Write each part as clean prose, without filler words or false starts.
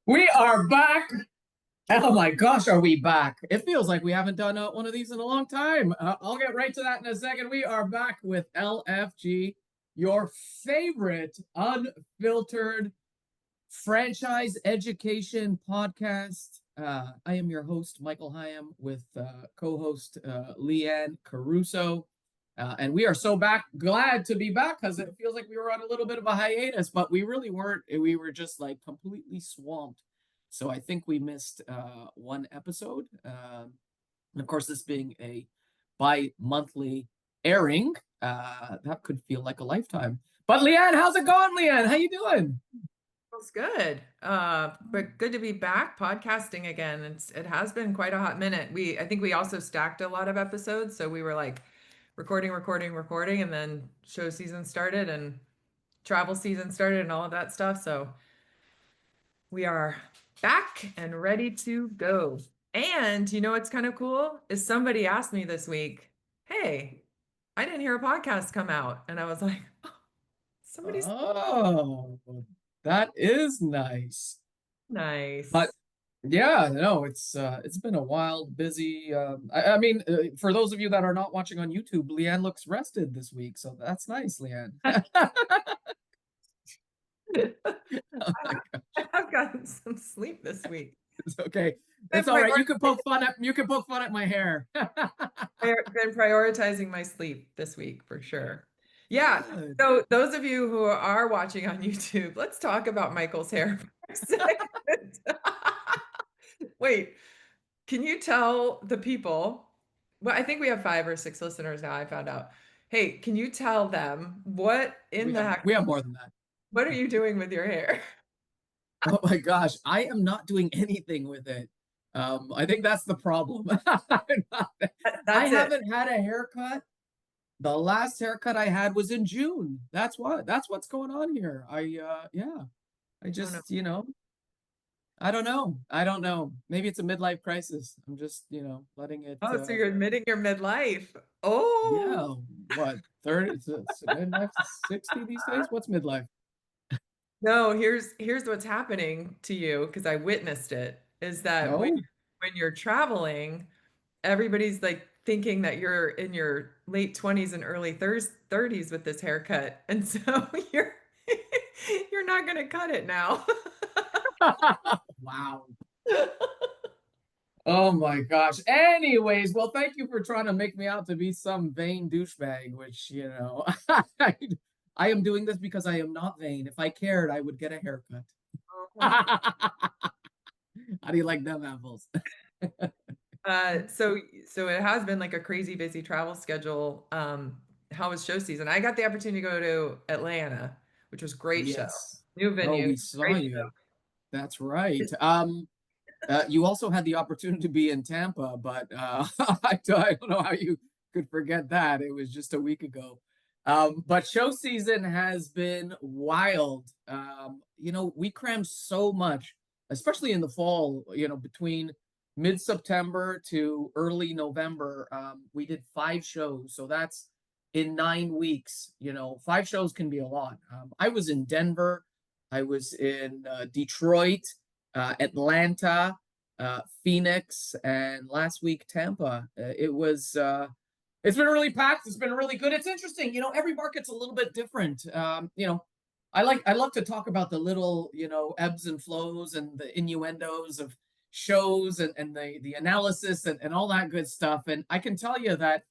We are back. Oh my gosh, are we back? It feels like we haven't done one of these in a long time. I'll get right to that in a second. We are back with LFG, your favorite unfiltered franchise education podcast. I am your host, Michael Hyam, with co-host Leanne Caruso. And we are so glad to be back because it feels like we were on a little bit of a hiatus, but we really weren't. We were just like completely swamped. So I think we missed one episode. And of course, this being a bi-monthly airing, that could feel like a lifetime. But Leanne, how's it going, Leanne? How you doing? Feels good. But good to be back podcasting again. It has been quite a hot minute. I think we also stacked a lot of episodes, so we were like recording, and then show season started and travel season started and all of that stuff. So we are back and ready to go. And you know what's kind of cool is somebody asked me this week, "Hey, I didn't hear a podcast come out," and I was like, "Oh, somebody's Oh, that is nice. But nice." yeah, no, it's been a wild, busy. I mean, for those of you that are not watching on YouTube, Leanne looks rested this week, so that's nice, Leanne. Oh my God, I've gotten some sleep this week. it's okay. It's all right. You can poke fun at my hair. I've been prioritizing my sleep this week for sure. Yeah. Good. So those of you who are watching on YouTube, let's talk about Michael's hair for a second. Wait, can you tell the people? Well, I think we have 5 or 6 listeners now, I found out. Hey, can you tell them what in the heck, We have more than that. what are you doing with your hair? Oh my gosh, I am not doing anything with it. I think that's the problem. I That's it. haven't had a haircut. The last haircut I had was in June. That's what's going on here. Yeah. I just, I don't know. I don't know. Maybe it's a midlife crisis. I'm just, letting it Oh, so you're admitting your midlife. Oh, yeah, what, 30? It's midlife 60 these days? What's midlife? no, here's what's happening to you because I witnessed it, is that No. when you're traveling, everybody's like thinking that you're in your late 20s and early 30s with this haircut. And so you're you're not going to cut it now. Wow. Oh my gosh. Anyways, well, thank you for trying to make me out to be some vain douchebag, which, I am doing this because I am not vain. If I cared, I would get a haircut. How do you like them apples? So it has been like a crazy busy travel schedule. How was show season? I got the opportunity to go to Atlanta, which was great show. Yes. New Oh, venue, we saw great you. show. That's right. You also had the opportunity to be in Tampa, but I don't know how you could forget that. It was just a week ago. But show season has been wild. We crammed so much, especially in the fall, between mid-September to early November. We did 5 shows. So that's in 9 weeks. 5 shows can be a lot. I was in Denver. I was in Detroit, Atlanta, Phoenix, and last week Tampa. It's been really packed. It's been really good. It's interesting. Every market's a little bit different. I love to talk about the little, ebbs and flows and the innuendos of shows and the analysis and all that good stuff. And I can tell you that,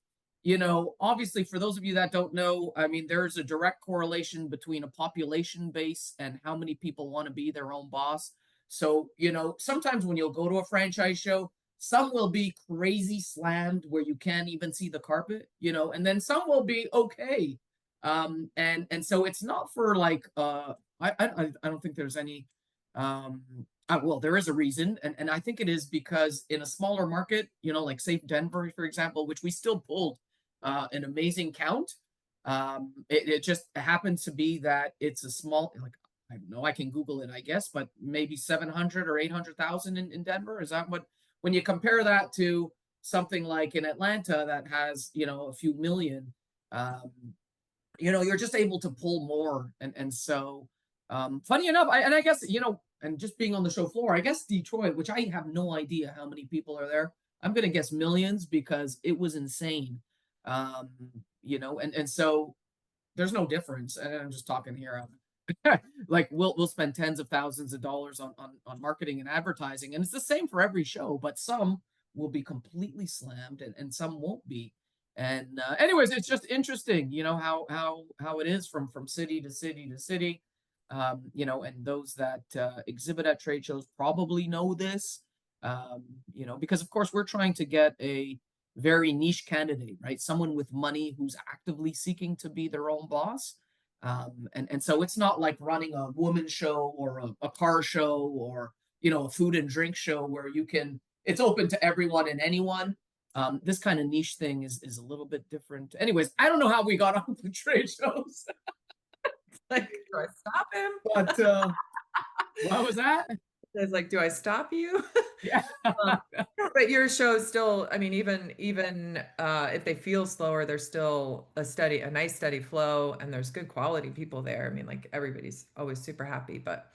obviously for those of you that don't know, I mean, there's a direct correlation between a population base and how many people want to be their own boss. So, sometimes when you'll go to a franchise show, some will be crazy slammed where you can't even see the carpet, and then some will be okay. And so it's not for like I don't think there's any well, there is a reason, and I think it is because in a smaller market, like say Denver, for example, which we still pulled an amazing count. It just happens to be that it's a small, like, I don't know, I can Google it, I guess, but maybe 700 or 800,000 in Denver. Is that what, when you compare that to something like in Atlanta that has, a few million, um, you're just able to pull more. And so, funny enough, I guess, and just being on the show floor, I guess Detroit, which I have no idea how many people are there. I'm going to guess millions because it was insane. Um, and so there's no difference. And I'm just talking here. Like we'll spend tens of thousands of dollars on marketing and advertising, and it's the same for every show, but some will be completely slammed and some won't be. And anyways, it's just interesting, how it is from city to city to city. And those that exhibit at trade shows probably know this. Because of course we're trying to get a very niche candidate, right? Someone with money who's actively seeking to be their own boss. And so it's not like running a woman show or a car show or, a food and drink show where it's open to everyone and anyone. This kind of niche thing is a little bit different. Anyways, I don't know how we got on the trade shows. Like, do I stop him? But what was that? It's like, do I stop you? Yeah. But your show still, I mean, even if they feel slower, there's still a nice steady flow, and there's good quality people there. I mean, like everybody's always super happy, but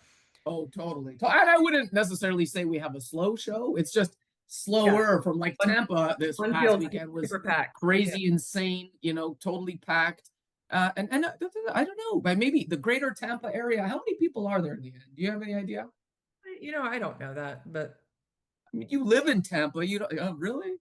Oh, totally. And I wouldn't necessarily say we have a slow show. It's just yeah, slower from like one, Tampa this one past feels weekend was super packed. Yeah. crazy, insane, totally packed. And I don't know, but maybe the greater Tampa area, how many people are there in the end? Do you have any idea? I don't know that, but I mean, you live in Tampa. You don't, really?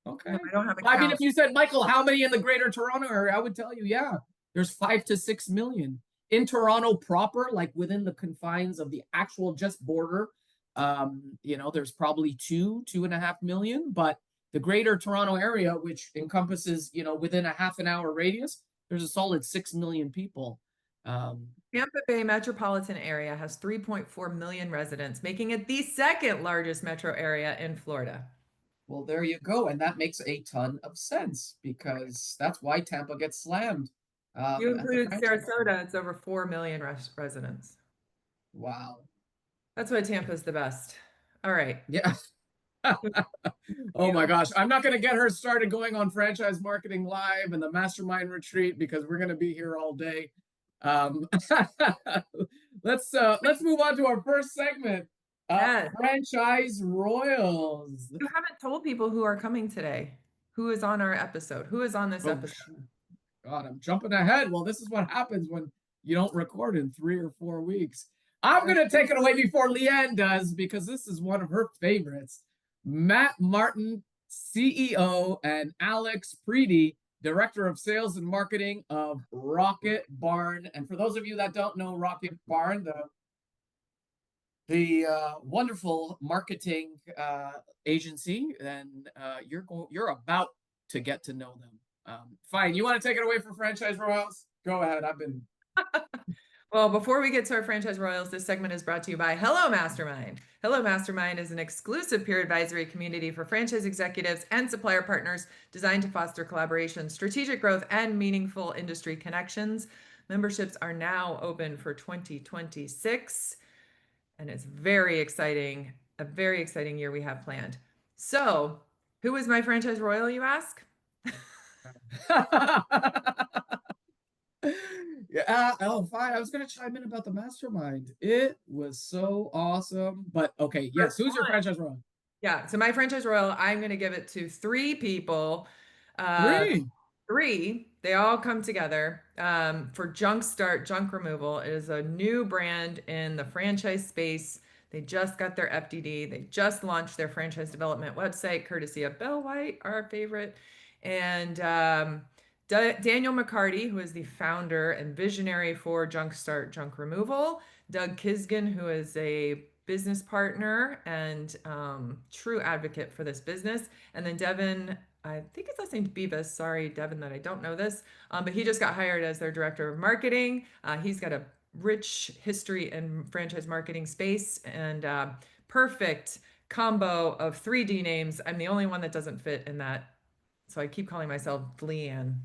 Okay. no, I don't have a I mean, count. if you said, Michael, how many in the greater Toronto area, I would tell you, yeah, there's 5 to 6 million. In Toronto proper, like within the confines of the actual just border, there's probably 2.5 million. But the greater Toronto area, which encompasses, within a half an hour radius, there's a solid 6 million people. Tampa Bay metropolitan area has 3.4 million residents, making it the second largest metro area in Florida. Well, there you go. And that makes a ton of sense because that's why Tampa gets slammed You at the include franchise. Sarasota, it's over 4 million residents. Wow. That's why Tampa's the best. All right. Yeah. Oh my You. gosh. I'm not going to get her started going on Franchise Marketing Live and the Mastermind Retreat because we're going to be here all day. Um, let's move on to our first segment. Yes. Franchise Royals. You haven't told people who are coming today. Who is on our episode? Who is on this Oh, episode? God, I'm jumping ahead. Well, this is what happens when you don't record in 3 or 4 weeks. I'm going to take it away before Leanne does because this is one of her favorites. Matt Martin, CEO, and Alex Preddie, Director of Sales and Marketing of RocketBarn. And for those of you that don't know RocketBarn, the wonderful marketing agency, then you're about to get to know them. Fine, you want to take it away for Franchise Royals? Go ahead. I've been. Well, before we get to our Franchise Royals, this segment is brought to you by Hello Mastermind. Hello Mastermind is an exclusive peer advisory community for franchise executives and supplier partners designed to foster collaboration, strategic growth, and meaningful industry connections. Memberships are now open for 2026, and it's very exciting, a very exciting year we have planned. So, who is my Franchise Royal, you ask? Yeah. Oh, fine. I was gonna chime in about the mastermind. It was so awesome. But okay, yes. Who's your franchise royal? Yeah. So my franchise royal, I'm going to give it to three people. Uh, Three. three. They all come together for Junkstart Junk Removal. It is a new brand in the franchise space. They just got their FDD. They just launched their franchise development website, courtesy of Bell White, our favorite, and Daniel McCarty, who is the founder and visionary for Junkstart Junk Removal. Doug Kisgan, who is a business partner and true advocate for this business. And then Devin, I think his last name's Beavis. Sorry, Devin, that I don't know this. But he just got hired as their director of marketing. He's got a rich history in franchise marketing space and perfect combo of 3D names. I'm the only one that doesn't fit in that. So I keep calling myself Deleanne.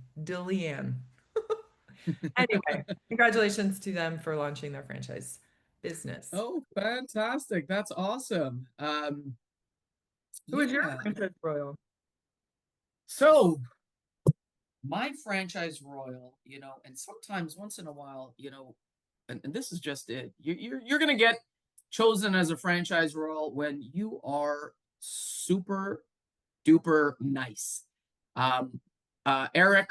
Anyway, congratulations to them for launching their franchise business. Oh, fantastic. That's awesome. Who is your Yeah. franchise royal? So my franchise royal, and sometimes once in a while, and this is just it. You're gonna get chosen as a franchise royal when you are super duper nice. Um, Eric,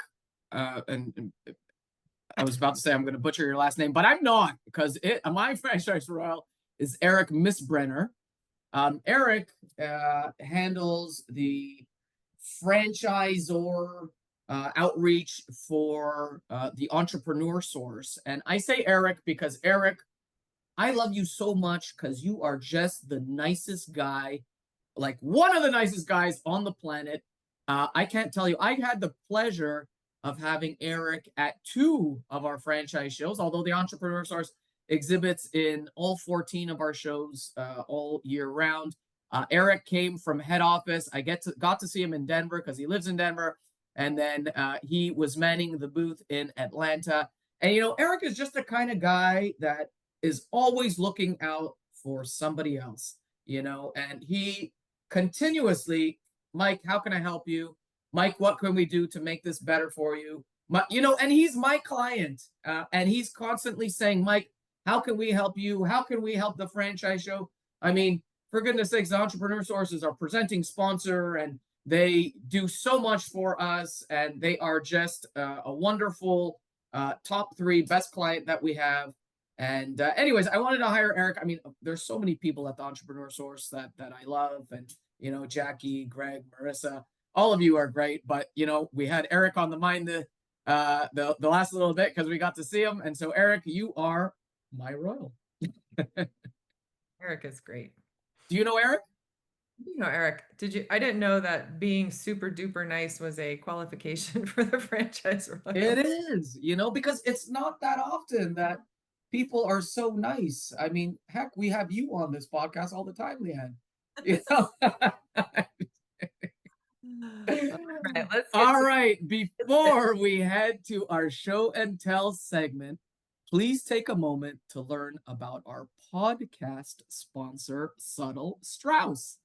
and I was about to say I'm going to butcher your last name, but I'm not, because my franchise royal is Eric Missbrenner. Eric handles the franchisor outreach for the entrepreneur source. And I say Eric because Eric, I love you so much because you are just the nicest guy, like one of the nicest guys on the planet. I can't tell you, I had the pleasure of having Eric at two of our franchise shows, although the Entrepreneur Source exhibits in all 14 of our shows all year round. Eric came from head office. I got to see him in Denver because he lives in Denver. And then he was manning the booth in Atlanta. And, Eric is just the kind of guy that is always looking out for somebody else, and he continuously, Mike, how can I help you? Mike, what can we do to make this better for you? And he's my client, and he's constantly saying, Mike, how can we help you? How can we help the franchise show? I mean, for goodness sakes, the Entrepreneur Sources are presenting sponsor, and they do so much for us, and they are just a wonderful top three best client that we have. And anyways, I wanted to hire Eric. I mean, there's so many people at the Entrepreneur Source that I love, and Jackie, Greg, Marissa, all of you are great. But we had Eric on the mind the last little bit because we got to see him. And so, Eric, you are my royal. Eric is great. Do you know Eric? Eric, I didn't know that being super duper nice was a qualification for the franchise royal. It is, because it's not that often that people are so nice. I mean, heck, we have you on this podcast all the time, Leanne. All right, before we head to our show and tell segment, please take a moment to learn about our podcast sponsor, Subtle Strauss.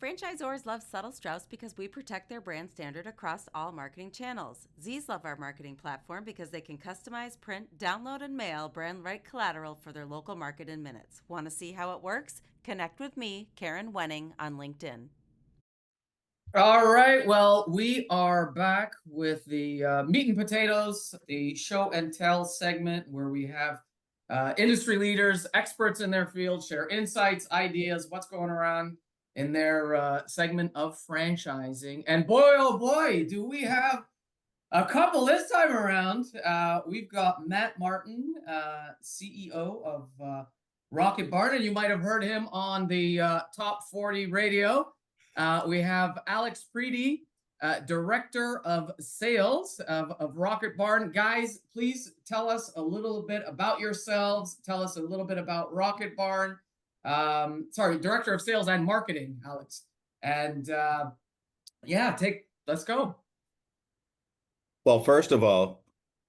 Franchisors love Subtle Strauss because we protect their brand standard across all marketing channels. Z's love our marketing platform because they can customize, print, download, and mail brand right collateral for their local market in minutes. Want to see how it works? Connect with me, Karen Wenning, on LinkedIn. All right, well, we are back with the meat and potatoes, the show and tell segment where we have industry leaders, experts in their field, share insights, ideas, what's going around in their segment of franchising. And boy, oh boy, do we have a couple this time around. We've got Matt Martin, CEO of RocketBarn, and you might have heard him on the Top 40 radio. We have Alex Preddie, Director of Sales of RocketBarn. Guys, please tell us a little bit about yourselves. Tell us a little bit about RocketBarn. Director of Sales and Marketing, Alex. And let's go. Well, first of all,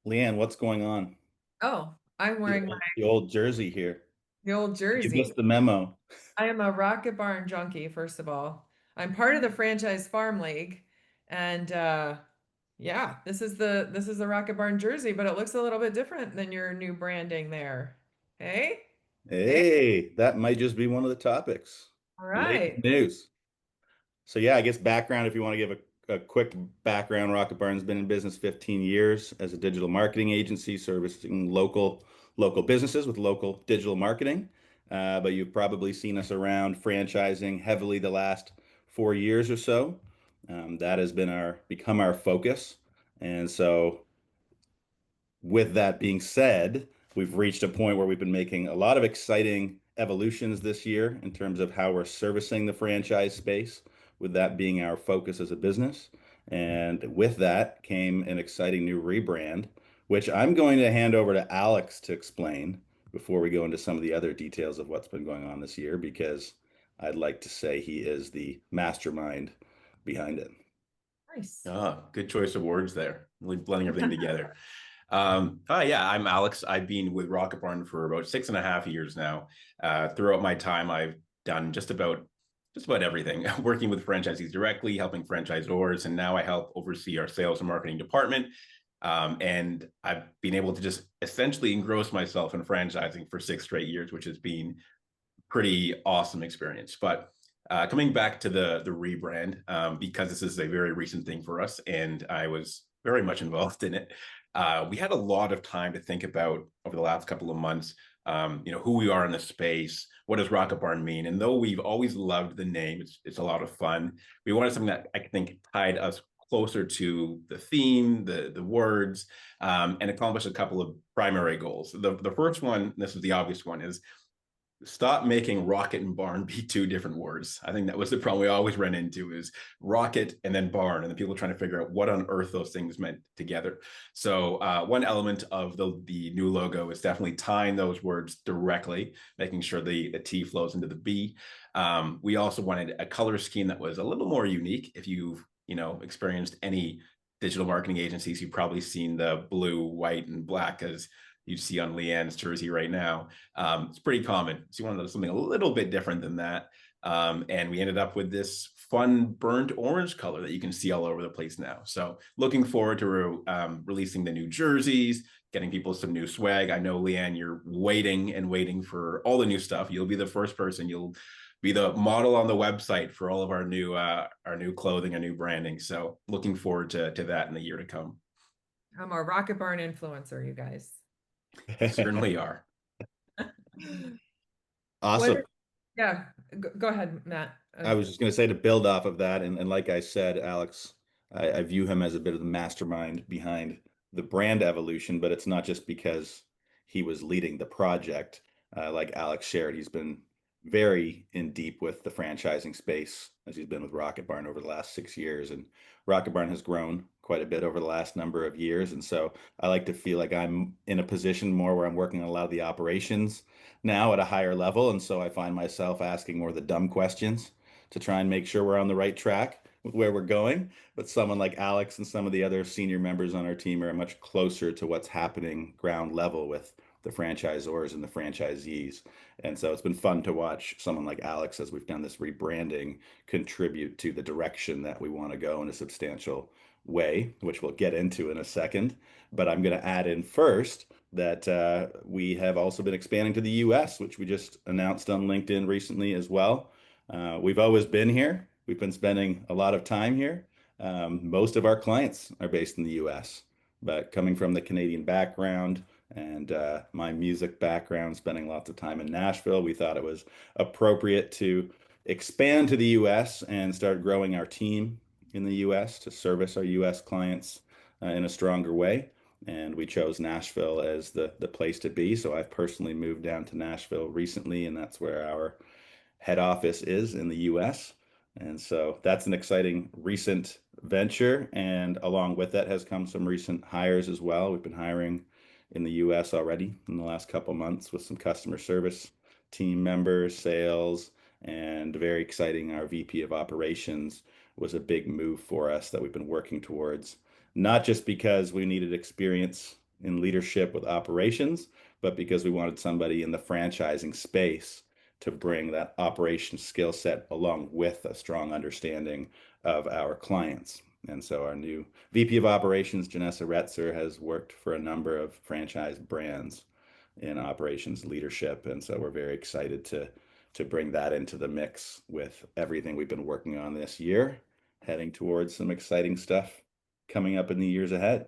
Leanne, what's going on? Oh, I'm wearing the old jersey here. The old jersey. You missed the memo. I am a RocketBarn junkie, first of all. I'm part of the Franchise Farm League, and this is the RocketBarn jersey, but it looks a little bit different than your new branding there. Hey, that might just be one of the topics. All right. Late news. So I guess background, if you want to give a quick background, RocketBarn's been in business 15 years as a digital marketing agency servicing local businesses with local digital marketing. But you've probably seen us around franchising heavily the last 4 years or so. That has become our focus. And so with that being said, we've reached a point where we've been making a lot of exciting evolutions this year in terms of how we're servicing the franchise space, with that being our focus as a business. And with that came an exciting new rebrand, which I'm going to hand over to Alex to explain before we go into some of the other details of what's been going on this year, because I'd like to say he is the mastermind behind it. Nice. Good choice of words there. Really blending everything together. I'm Alex. I've been with RocketBarn for about 6.5 years now. Throughout my time, I've done just about just about everything, working with franchisees directly, helping franchisors, and now I help oversee our sales and marketing department. And I've been able to just essentially engross myself in franchising for 6 straight years, which has been pretty awesome experience. But coming back to the rebrand, because this is a very recent thing for us, and I was very much involved in it. We had a lot of time to think about over the last couple of months. Who we are in the space. What does RocketBarn mean? And though we've always loved the name, it's a lot of fun. We wanted something that I think tied us closer to the theme, the words, and accomplished a couple of primary goals. The first one, this is the obvious one, is stop making rocket and barn be two different words. I think that was the problem we always ran into, is rocket and then barn, and then people trying to figure out what on earth those things meant together. So one element of the new logo is definitely tying those words directly, making sure the T flows into the B. We also wanted a color scheme that was a little more unique. If you've experienced any digital marketing agencies, you've probably seen the blue, white, and black as you see on Leanne's jersey right now. It's pretty common. So you wanted something a little bit different than that. And we ended up with this fun burnt orange color that you can see all over the place now. So looking forward to releasing the new jerseys, getting people some new swag. I know, Leanne, you're waiting for all the new stuff. You'll be the first person. You'll be the model on the website for all of our new clothing and new branding. So looking forward to that in the year to come. I'm a RocketBarn influencer, you guys. Certainly are. Awesome. Yeah, go ahead, Matt. I was just going to say, to build off of that, and like I said, Alex, I view him as a bit of the mastermind behind the brand evolution, but it's not just because he was leading the project. Like Alex shared, he's been very in deep with the franchising space, as he's been with RocketBarn over the last 6 years. And RocketBarn has grown quite a bit over the last number of years. And so I like to feel like I'm in a position more where I'm working on a lot of the operations now at a higher level. And so I find myself asking more of the dumb questions to try and make sure we're on the right track with where we're going. But someone like Alex and some of the other senior members on our team are much closer to what's happening ground level with the franchisors and the franchisees. And so it's been fun to watch someone like Alex, as we've done this rebranding, contribute to the direction that we want to go in a substantial way, which we'll get into in a second. But I'm going to add in first that we have also been expanding to the US, which we just announced on LinkedIn recently as well. We've always been here. We've been spending a lot of time here. Most of our clients are based in the US, but coming from the Canadian background and my music background, spending lots of time in Nashville, we thought it was appropriate to expand to the US and start growing our team in the US to service our US clients in a stronger way. And we chose Nashville as the place to be. So I've personally moved down to Nashville recently, and that's where our head office is in the US. And so that's an exciting recent venture. And along with that has come some recent hires as well. We've been hiring in the US already in the last couple months with some customer service team members, sales, and very exciting. Our VP of operations was a big move for us that we've been working towards, not just because we needed experience in leadership with operations, but because we wanted somebody in the franchising space to bring that operations skill set along with a strong understanding of our clients. And so our new VP of operations, Janessa Retzer, has worked for a number of franchise brands in operations leadership. And so we're very excited to bring that into the mix with everything we've been working on this year, heading towards some exciting stuff coming up in the years ahead.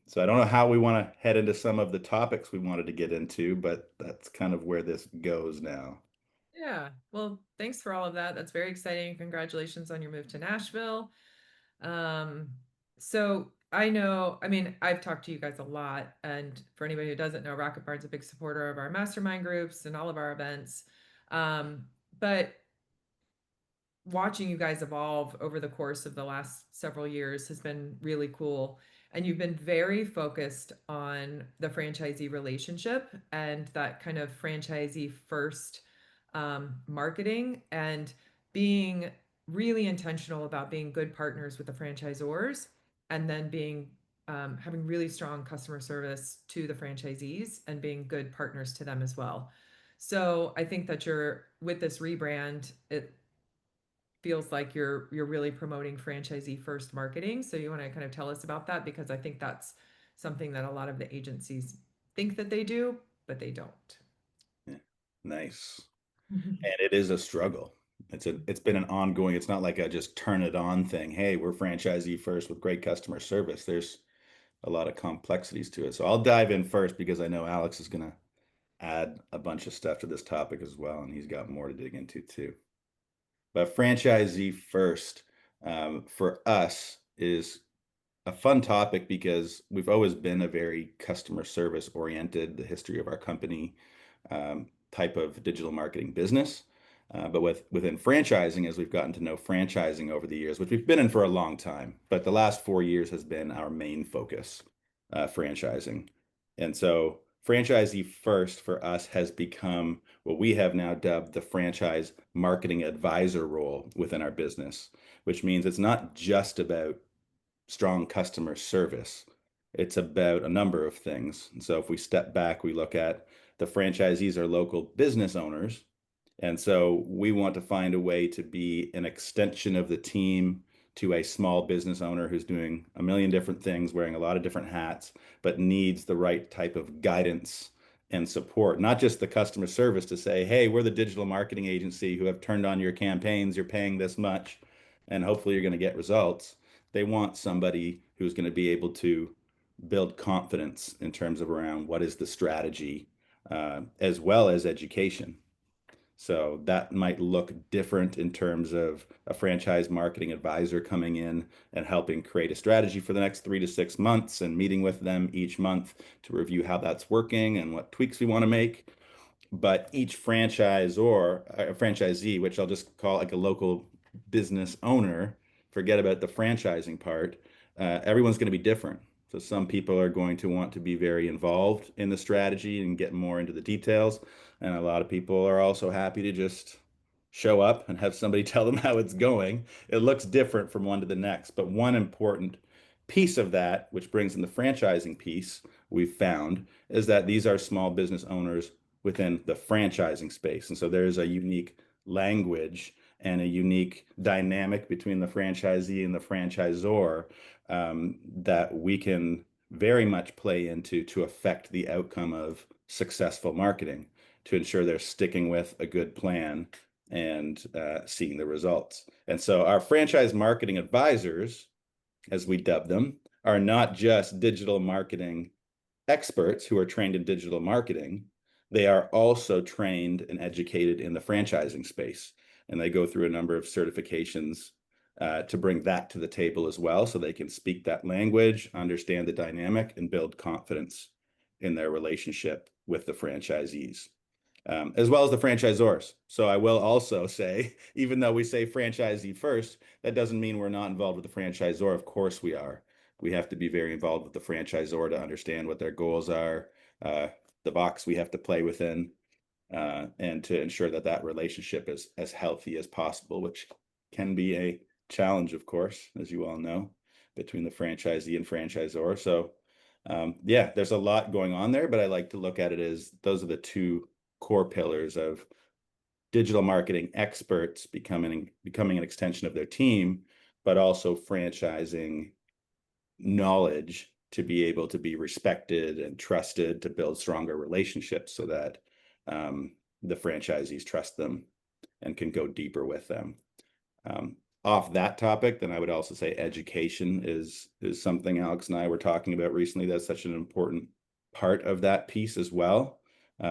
So I don't know how we want to head into some of the topics we wanted to get into, but that's kind of where this goes now. Yeah, well, thanks for all of that. That's very exciting. Congratulations on your move to Nashville. So I know, I mean, I've talked to you guys a lot, and for anybody who doesn't know, RocketBarn's a big supporter of our mastermind groups and all of our events. But watching you guys evolve over the course of the last several years has been really cool. And you've been very focused on the franchisee relationship and that kind of franchisee first marketing, and being really intentional about being good partners with the franchisors, and then being having really strong customer service to the franchisees and being good partners to them as well. So I think that you're with this rebrand, it feels like you're really promoting franchisee first marketing. So you want to kind of tell us about that, because I think that's something that a lot of the agencies think that they do, but they don't. Yeah. Nice. And it is a struggle. It's been an ongoing, it's not like a just turn it on thing. Hey, we're franchisee first with great customer service. There's a lot of complexities to it. So I'll dive in first because I know Alex is going to add a bunch of stuff to this topic as well, and he's got more to dig into too. But franchisee first, for us, is a fun topic because we've always been a very customer service oriented, the history of our company, type of digital marketing business. But within franchising, as we've gotten to know franchising over the years, which we've been in for a long time, but the last 4 years has been our main focus, franchising. And so franchisee first for us has become what we have now dubbed the franchise marketing advisor role within our business, which means it's not just about strong customer service. It's about a number of things. And so if we step back, we look at the franchisees are local business owners. And so we want to find a way to be an extension of the team to a small business owner who's doing a million different things, wearing a lot of different hats, but needs the right type of guidance and support, not just the customer service to say, hey, we're the digital marketing agency who have turned on your campaigns, you're paying this much, and hopefully you're going to get results. They want somebody who's going to be able to build confidence in terms of around what is the strategy, as well as education. So that might look different in terms of a franchise marketing advisor coming in and helping create a strategy for the next 3 to 6 months and meeting with them each month to review how that's working and what tweaks we want to make. But each franchise or a franchisee, which I'll just call like a local business owner, forget about the franchising part, everyone's going to be different. So some people are going to want to be very involved in the strategy and get more into the details. And a lot of people are also happy to just show up and have somebody tell them how it's going. It looks different from one to the next. But one important piece of that, which brings in the franchising piece, we've found, is that these are small business owners within the franchising space. And so there's a unique language and a unique dynamic between the franchisee and the franchisor, that we can very much play into to affect the outcome of successful marketing, to ensure they're sticking with a good plan and seeing the results. And so our franchise marketing advisors, as we dub them, are not just digital marketing experts who are trained in digital marketing. They are also trained and educated in the franchising space. And they go through a number of certifications to bring that to the table as well, so they can speak that language, understand the dynamic, and build confidence in their relationship with the franchisees, as well as the franchisors. So I will also say, even though we say franchisee first, that doesn't mean we're not involved with the franchisor. Of course we are. We have to be very involved with the franchisor to understand what their goals are, the box we have to play within, and to ensure that that relationship is as healthy as possible, which can be a challenge, of course, as you all know, between the franchisee and franchisor. So yeah, there's a lot going on there, but I like to look at it as those are the two core pillars of digital marketing experts becoming an extension of their team, but also franchising knowledge to be able to be respected and trusted, to build stronger relationships so that the franchisees trust them and can go deeper with them. Off that topic, then I would also say education is something Alex and I were talking about recently. That's such an important part of that piece as well,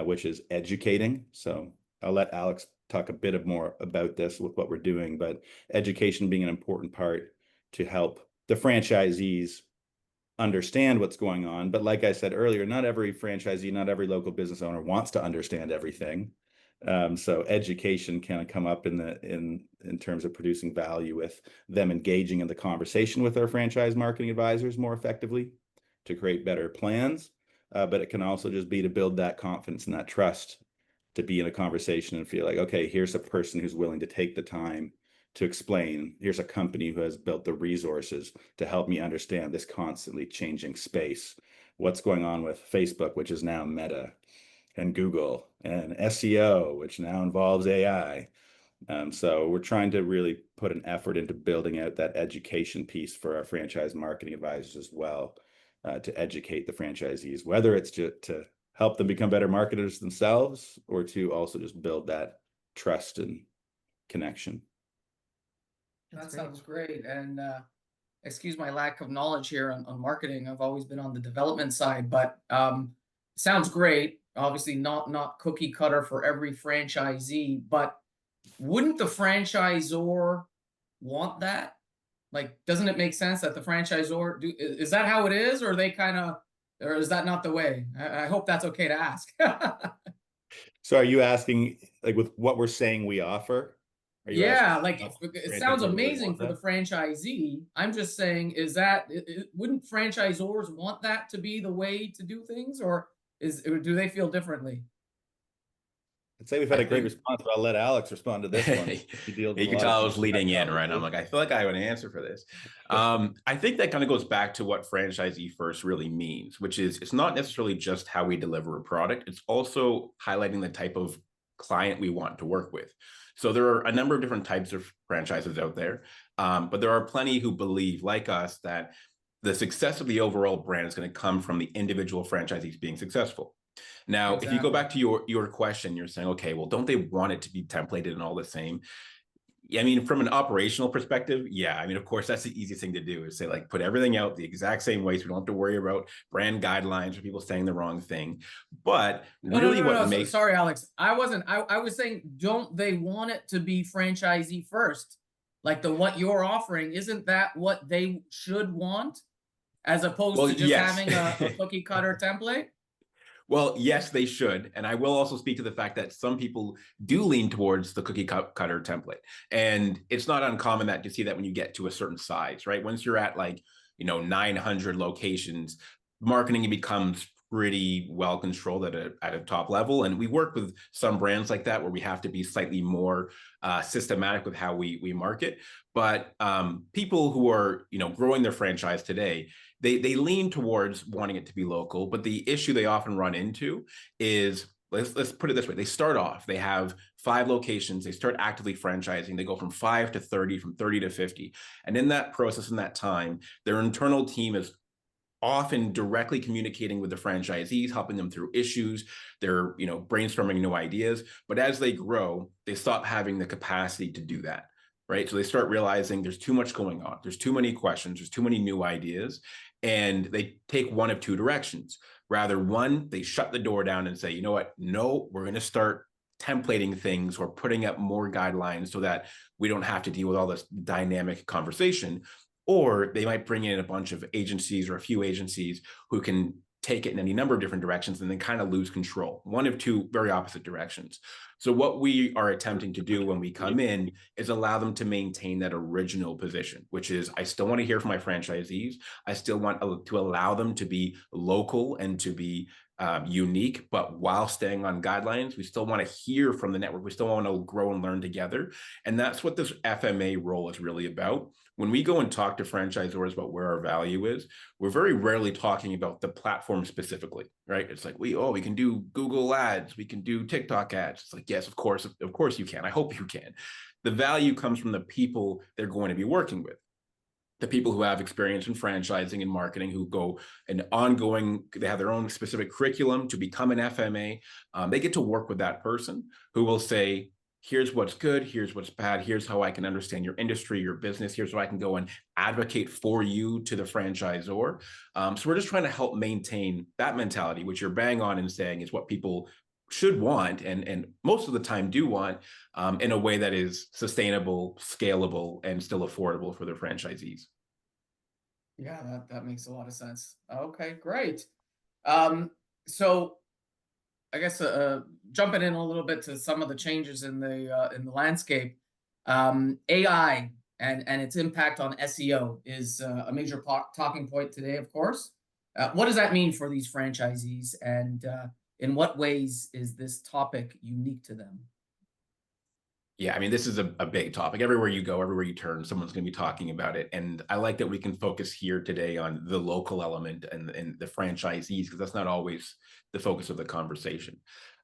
which is educating. So I'll let Alex talk a bit more about this with what we're doing, but education being an important part to help the franchisees understand what's going on. But like I said earlier, not every franchisee, not every local business owner wants to understand everything. So education can come up in terms of producing value with them engaging in the conversation with our franchise marketing advisors more effectively to create better plans. But it can also just be to build that confidence and that trust, to be in a conversation and feel like, okay, here's a person who's willing to take the time to explain. Here's a company who has built the resources to help me understand this constantly changing space. What's going on with Facebook, which is now Meta, and Google and SEO, which now involves AI. So we're trying to really put an effort into building out that education piece for our franchise marketing advisors as well, to educate the franchisees, whether it's to help them become better marketers themselves or to also just build that trust and connection. That sounds great. And excuse my lack of knowledge here on marketing. I've always been on the development side, but sounds great. Obviously not cookie cutter for every franchisee, but wouldn't the franchisor want that? Like, doesn't it make sense that the franchisor is that how it is, or or is that not the way? I hope that's okay to ask. So are you asking, like, with what we're saying we offer? Are you Yeah, asking like if it franchisors sounds would amazing want for the that? franchisee. I'm just saying, is that wouldn't franchisors want that to be the way to do things, or do they feel differently? I'd say we've had I a great think response, but I'll let Alex respond to this one. He deals with you a can lot tell of I was people in that leading in, right? I'm conversation. like, I feel like I have an answer for this. I think that kind of goes back to what franchisee first really means, which is it's not necessarily just how we deliver a product. It's also highlighting the type of client we want to work with. So there are a number of different types of franchises out there, but there are plenty who believe, like us, that the success of the overall brand is going to come from the individual franchisees being successful. Now, if you go Exactly. back to your question, you're saying, okay, well, don't they want it to be templated and all the same? I mean, from an operational perspective, yeah. I mean, of course, that's the easiest thing to do is say, like, put everything out the exact same way so we don't have to worry about brand guidelines or people saying the wrong thing. But really what No. makes, Sorry, Alex. I wasn't. I was saying, don't they want it to be franchisee first? Like what you're offering, isn't that what they should want, as opposed well, to just yes. having a cookie cutter template? Well, yes, they should. And I will also speak to the fact that some people do lean towards the cookie cutter template. And it's not uncommon that you see that when you get to a certain size, right? Once you're at, like, 900 locations, marketing becomes pretty well controlled at a top level. And we work with some brands like that where we have to be slightly more systematic with how we market. But people who are, growing their franchise today, they lean towards wanting it to be local, but the issue they often run into is, let's put it this way: they start off, they have 5 locations, they start actively franchising, they go from 5 to 30, from 30 to 50, and in that process, in that time, their internal team is often directly communicating with the franchisees, helping them through issues. They're, brainstorming new ideas, but as they grow, they stop having the capacity to do that. Right. So they start realizing there's too much going on. There's too many questions. There's too many new ideas. And they take one of two directions. Rather, one, they shut the door down and say, you know what? No, we're going to start templating things or putting up more guidelines so that we don't have to deal with all this dynamic conversation. Or they might bring in a bunch of agencies or a few agencies who can take it in any number of different directions and then kind of lose control. One of two very opposite directions. So what we are attempting to do when we come in is allow them to maintain that original position, which is, I still want to hear from my franchisees. I still want to allow them to be local and to be unique, but while staying on guidelines, we still want to hear from the network. We still want to grow and learn together. And that's what this FMA role is really about. When we go and talk to franchisors about where our value is, we're very rarely talking about the platform specifically, right? It's like, we can do Google ads, we can do TikTok ads. It's like, yes, of course you can. I hope you can. The value comes from the people they're going to be working with. The people who have experience in franchising and marketing, who go an ongoing, they have their own specific curriculum to become an FMA. They get to work with that person who will say, here's what's good, here's what's bad, here's how I can understand your industry, your business, here's what I can go and advocate for you to the franchisor. So we're just trying to help maintain that mentality, which you're bang on in saying is what people should want and most of the time do want, in a way that is sustainable, scalable, and still affordable for their franchisees. Yeah, that makes a lot of sense. Okay, great. So I guess jumping in a little bit to some of the changes in the landscape, AI and its impact on SEO is a major talking point today, of course. What does that mean for these franchisees, and in what ways is this topic unique to them? Yeah, I mean, this is a big topic. Everywhere you go, everywhere you turn, someone's going to be talking about it. And I like that we can focus here today on the local element and the franchisees, because that's not always the focus of the conversation.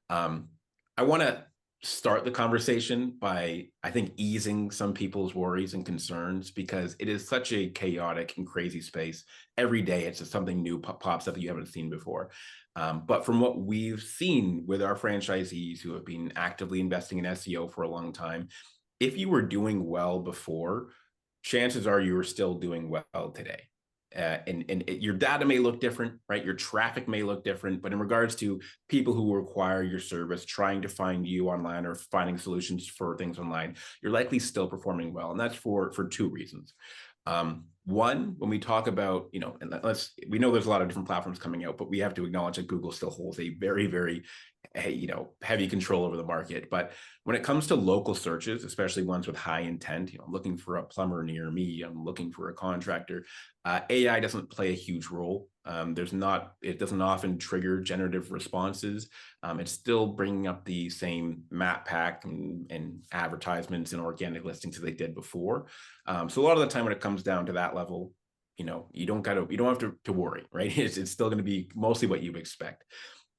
I want to start the conversation by, I think, easing some people's worries and concerns, because it is such a chaotic and crazy space. Every day, it's just something new pops up that you haven't seen before. But from what we've seen with our franchisees who have been actively investing in SEO for a long time, if you were doing well before, chances are you are still doing well today. Your data may look different, right? Your traffic may look different, but in regards to people who require your service, trying to find you online or finding solutions for things online, you're likely still performing well. And that's for two reasons. One, when we talk about, and we know there's a lot of different platforms coming out, but we have to acknowledge that Google still holds a very, very, heavy control over the market. But when it comes to local searches, especially ones with high intent, I'm looking for a plumber near me, I'm looking for a contractor, AI doesn't play a huge role. It doesn't often trigger generative responses. It's still bringing up the same map pack and advertisements and organic listings as they did before. So a lot of the time when it comes down to that level, you don't have to worry, right? It's still going to be mostly what you expect.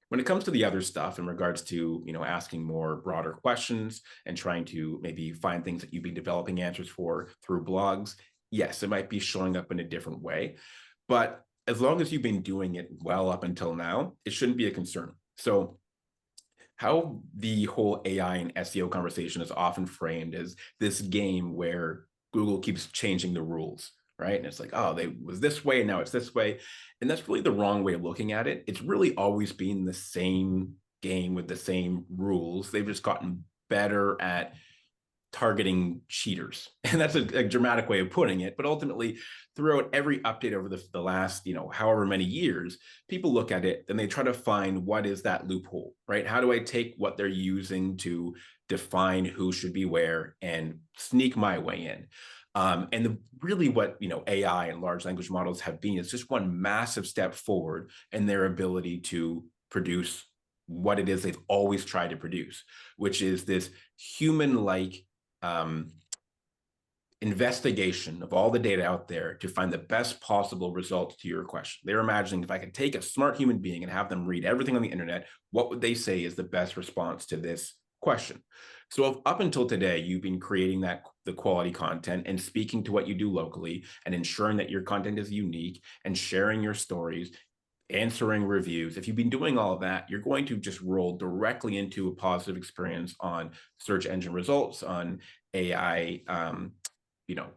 When it comes to the other stuff in regards to, asking more broader questions and trying to maybe find things that you've been developing answers for through blogs, yes, it might be showing up in a different way. But as long as you've been doing it well up until now, it shouldn't be a concern. So how the whole AI and SEO conversation is often framed as this game where Google keeps changing the rules, right? And it's like, oh, they was this way and now it's this way. And that's really the wrong way of looking at it. It's really always been the same game with the same rules. They've just gotten better at targeting cheaters. And that's a dramatic way of putting it. But ultimately, throughout every update over the last, however many years, people look at it and they try to find what is that loophole, right? How do I take what they're using to define who should be where and sneak my way in? Really what, AI and large language models have been is just one massive step forward in their ability to produce what it is they've always tried to produce, which is this human-like investigation of all the data out there to find the best possible results to your question. They're imagining, if I could take a smart human being and have them read everything on the internet, what would they say is the best response to this question? So if up until today, you've been creating the quality content and speaking to what you do locally and ensuring that your content is unique and sharing your stories, answering reviews. If you've been doing all of that, you're going to just roll directly into a positive experience on search engine results, on AI,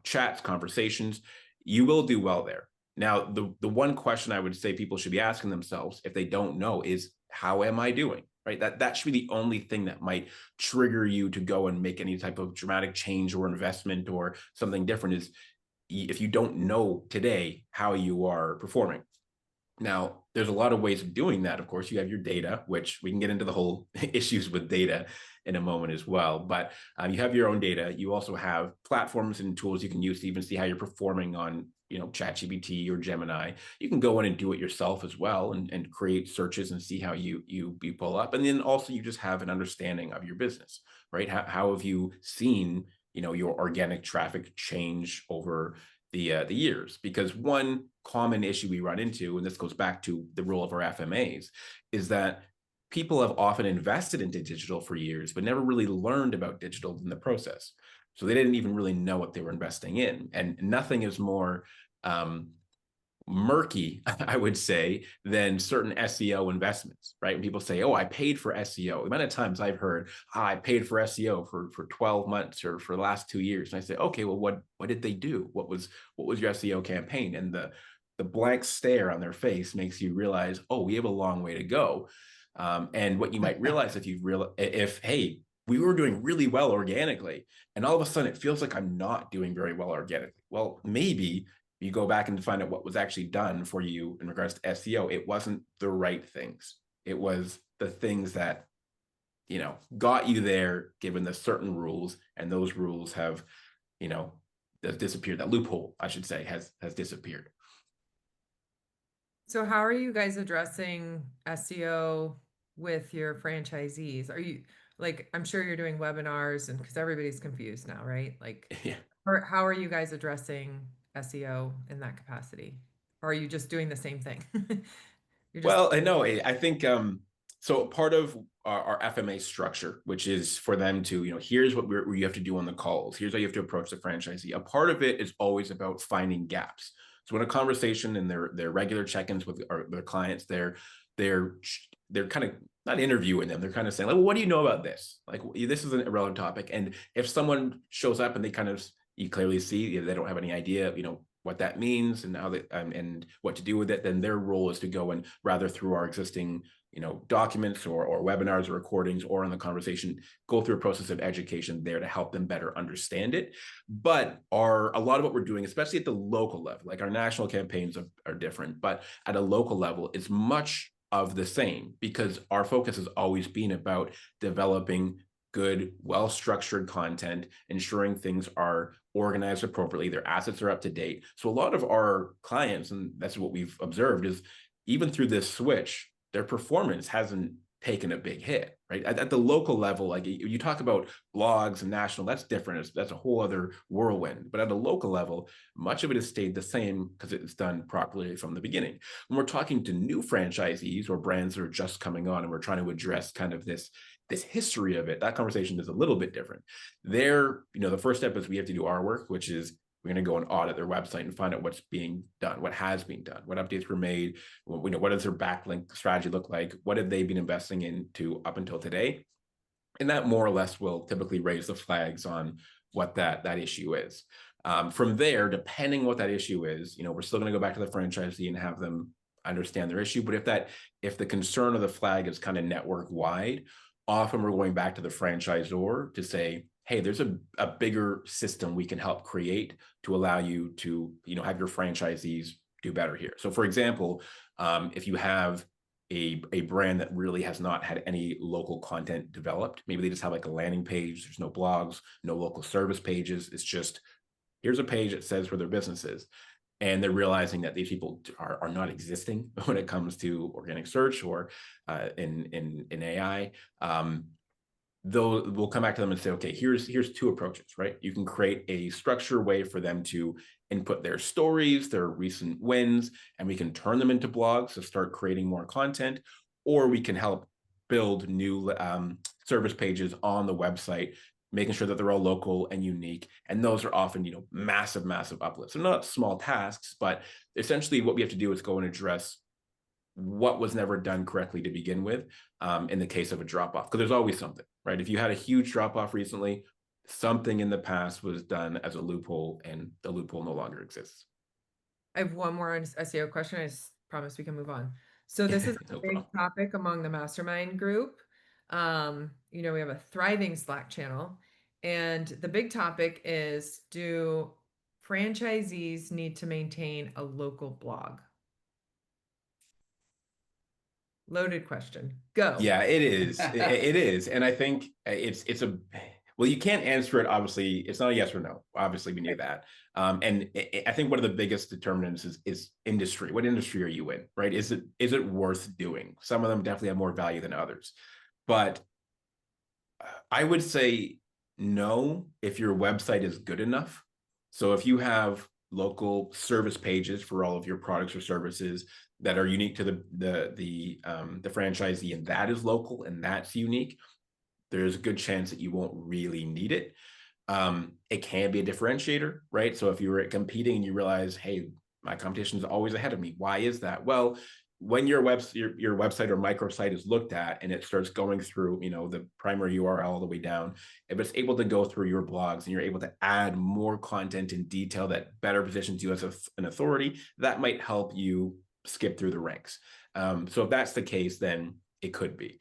chats, conversations. You will do well there. Now, the one question I would say people should be asking themselves if they don't know is, how am I doing? Right? That should be the only thing that might trigger you to go and make any type of dramatic change or investment or something different, is if you don't know today how you are performing. Now, there's a lot of ways of doing that. Of course, you have your data, which we can get into the whole issues with data in a moment as well. But you have your own data. You also have platforms and tools you can use to even see how you're performing on, ChatGPT or Gemini. You can go in and do it yourself as well and create searches and see how you pull up. And then also you just have an understanding of your business, right? How have you seen, your organic traffic change over the years? Because one common issue we run into, and this goes back to the role of our FMAs, is that people have often invested into digital for years, but never really learned about digital in the process. So they didn't even really know what they were investing in. And nothing is more murky, I would say, than certain SEO investments, right? When people say, oh, I paid for SEO, the amount of times I've heard, I paid for SEO for 12 months or for the last 2 years. And I say, okay, well, what did they do? What was your SEO campaign? And the blank stare on their face makes you realize, oh, we have a long way to go. And what you might realize hey, we were doing really well organically, and all of a sudden it feels like I'm not doing very well organically. Well, maybe you go back and find out what was actually done for you in regards to SEO. It wasn't the right things. It was the things that, got you there given the certain rules, and those rules have, disappeared. That loophole, I should say, has disappeared. So how are you guys addressing SEO with your franchisees? like, I'm sure you're doing webinars, and because everybody's confused now, right? Like, Yeah. how are you guys addressing SEO in that capacity? Or are you just doing the same thing? You're just, Well, no, I think so part of our FMA structure, which is for them to, here's what you have to do on the calls. Here's how you have to approach the franchisee. A part of it is always about finding gaps. So in a conversation and their regular check-ins with their clients, they're kind of not interviewing them. They're kind of saying, like, well, what do you know about this? Like, this is an irrelevant topic. And if someone shows up and they kind of, you clearly see they don't have any idea, what that means and how they and what to do with it, then their role is to go and rather through our existing documents or webinars or recordings or in the conversation, go through a process of education there to help them better understand it. But a lot of what we're doing, especially at the local level, like our national campaigns are different, but at a local level, it's much of the same because our focus has always been about developing good, well-structured content, ensuring things are organized appropriately, their assets are up to date. So a lot of our clients, and that's what we've observed, is even through this switch, their performance hasn't taken a big hit, right? At the local level, like you talk about blogs and national, that's different. That's a whole other whirlwind. But at a local level, much of it has stayed the same because it's done properly from the beginning. When we're talking to new franchisees or brands that are just coming on and we're trying to address kind of this history of it, that conversation is a little bit different. There, the first step is we have to do our work, which is we're going to go and audit their website and find out what's being done, what has been done, what updates were made, what does their backlink strategy look like, what have they been investing into up until today, and that more or less will typically raise the flags on what that issue is. From there, depending what that issue is, we're still going to go back to the franchisee and have them understand their issue. But if the concern of the flag is kind of network wide, often we're going back to the franchisor to say, hey, there's a bigger system we can help create to allow you to, have your franchisees do better here. So for example, if you have a brand that really has not had any local content developed, maybe they just have like a landing page, there's no blogs, no local service pages, it's just, here's a page that says where their business is. And they're realizing that these people are not existing when it comes to organic search or in AI. Though we'll come back to them and say, okay, here's two approaches, right? You can create a structured way for them to input their stories, their recent wins, and we can turn them into blogs to start creating more content, or we can help build new service pages on the website, making sure that they're all local and unique. And those are often, massive uplifts. They're not small tasks, but essentially what we have to do is go and address what was never done correctly to begin with in the case of a drop-off, because there's always something, right? If you had a huge drop-off recently, something in the past was done as a loophole and the loophole no longer exists. I have one more SEO question. I just promise we can move on. So this is a big topic among the mastermind group. We have a thriving Slack channel, and the big topic is, do franchisees need to maintain a local blog? Loaded question. Go. Yeah, it is. It is. And I think well, you can't answer it. Obviously, it's not a yes or no. Obviously, we knew that. And I think one of the biggest determinants is industry. What industry are you in, right? Is it worth doing? Some of them definitely have more value than others. But I would say no if your website is good enough. So if you have local service pages for all of your products or services that are unique to the franchisee, and that is local and that's unique, there's a good chance that you won't really need it. It can be a differentiator, right? So if you were competing and you realize, hey, my competition is always ahead of me, why is that? Well, when your website or microsite is looked at and it starts going through, the primary URL all the way down, if it's able to go through your blogs and you're able to add more content and detail that better positions you as an authority, that might help you skip through the ranks. So if that's the case, then it could be.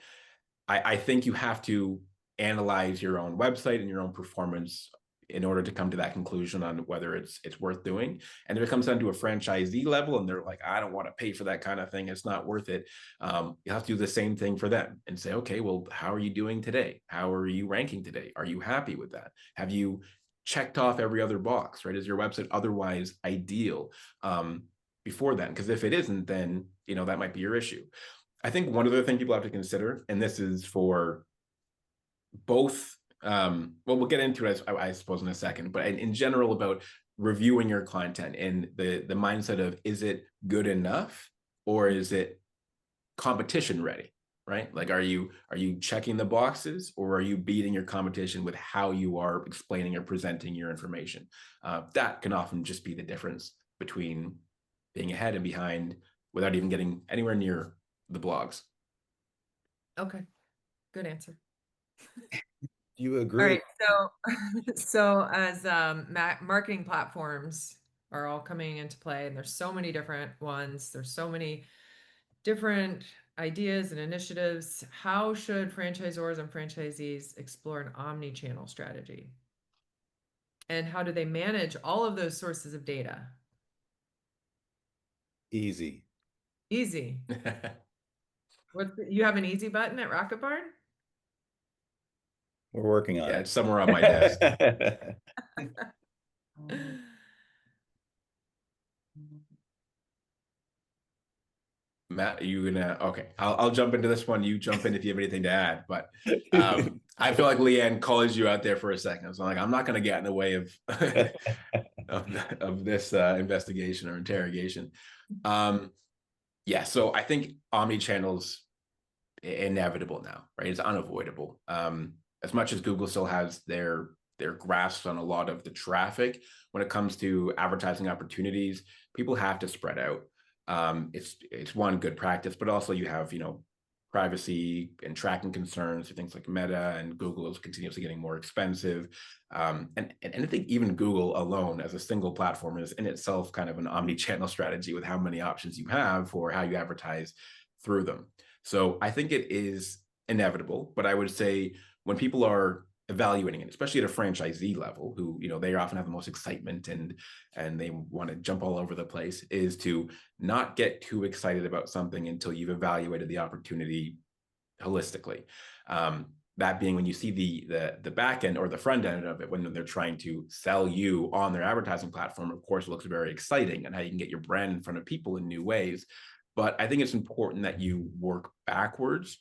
I think you have to analyze your own website and your own performance in order to come to that conclusion on whether it's worth doing. And if it comes down to a franchisee level and they're like, I don't want to pay for that kind of thing, it's not worth it. You have to do the same thing for them and say, okay, well, how are you doing today? How are you ranking today? Are you happy with that? Have you checked off every other box, right? Is your website otherwise ideal before then? Because if it isn't, then, that might be your issue. I think one other thing people have to consider, and this is for both, well, we'll get into it, I suppose, in a second, but in general about reviewing your content and the mindset of, is it good enough or is it competition ready, right? Like, are you checking the boxes, or are you beating your competition with how you are explaining or presenting your information? That can often just be the difference between being ahead and behind without even getting anywhere near the blogs. Okay, good answer. Do you All agree? right, so so as marketing platforms are all coming into play, and there's so many different ones, there's so many different ideas and initiatives. How should franchisors and franchisees explore an omni-channel strategy? And how do they manage all of those sources of data? Easy. Easy. You have an easy button at RocketBarn? We're working on Yeah, it. it's somewhere on my desk. Matt, are you gonna? Okay, I'll jump into this one. You jump in if you have anything to add. But I feel like Leanne calls you out there for a second. So I'm like, I'm not gonna get in the way of of this investigation or interrogation. Yeah, so I think omni-channel's inevitable now, right? It's unavoidable. As much as Google still has their grasp on a lot of the traffic, when it comes to advertising opportunities, people have to spread out. It's one good practice, but also you have, privacy and tracking concerns for things like Meta, and Google is continuously getting more expensive. And I think even Google alone as a single platform is in itself kind of an omni-channel strategy with how many options you have for how you advertise through them. So I think it is inevitable, but I would say when people are evaluating it, especially at a franchisee level, who, they often have the most excitement and they want to jump all over the place, is to not get too excited about something until you've evaluated the opportunity holistically. That being, when you see the back end or the front end of it, when they're trying to sell you on their advertising platform, of course, it looks very exciting and how you can get your brand in front of people in new ways. But I think it's important that you work backwards